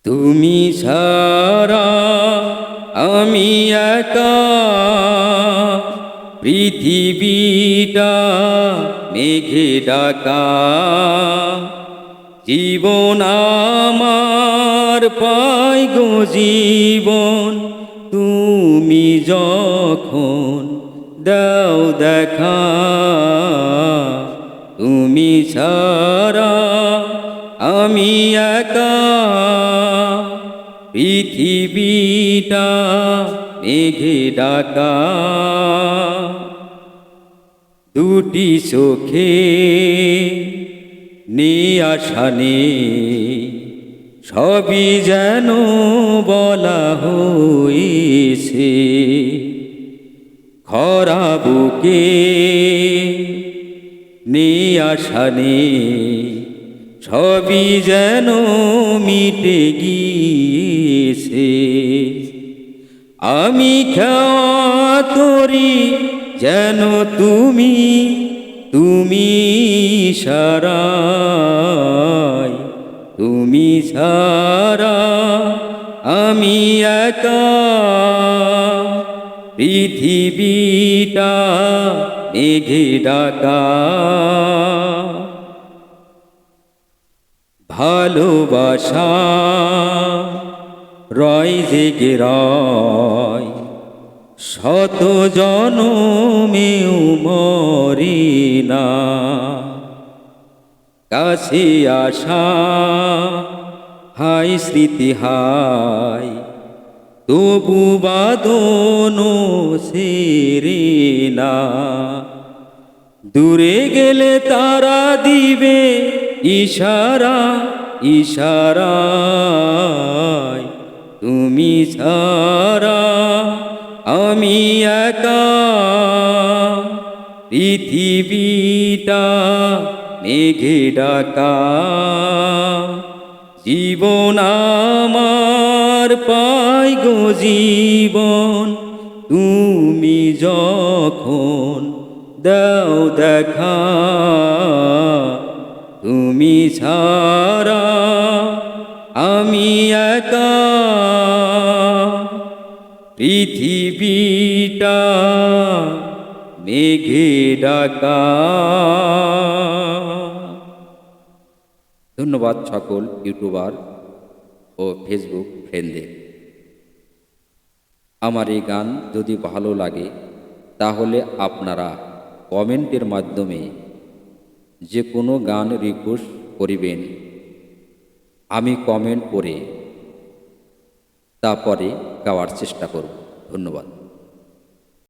তুমি ছাড়া আমি একা, পৃথিবীটা মেঘে ঢাকা। জীবন আমার পাই গো জীবন, তুমি যখন দাও দেখা। তুমি ছাড়া আমি একা, পৃথিবীটা মেঘে ঢাকা। দুটি চোখে নিয়াশানে সবই যেন বলা হয়েছে। খরা বুকে নিয়াশানে সবই যেন মিটে গিয়েছে। আমি খাওয়া তরি যেন তুমি, তুমি সারাই। তুমি ছাড়া আমি একা, পৃথিবীটা মেঘে ঢাকা। ভালোবাসা রয় জেগে রয়, শত জনমেও মরি না। কাছে আসা হাই স্মৃতি হাই, তবু বাদনো সেরে না। দূরে গেলে তারা দিবে ইশারা, ইশারায়। তুমি ছাড়া আমি একা, পৃথিবীটা মেঘে ঢাকা। জীবন আমার পাই গো জীবন, তুমি যখন দাও দেখা। তুমি ছাড়া আমি একা, পৃথিবীটা মেঘে ঢাকা। ধন্যবাদ সকল ইউটিউবার ও ফেসবুক ফ্রেন্ডদের। আমার এই গান যদি ভালো লাগে তাহলে আপনারা কমেন্টের মাধ্যমে যে কোনো গান রিকোয়েস্ট করিবেন, আমি কমেন্ট করে তারপরে গাওয়ার চেষ্টা করব। ধন্যবাদ।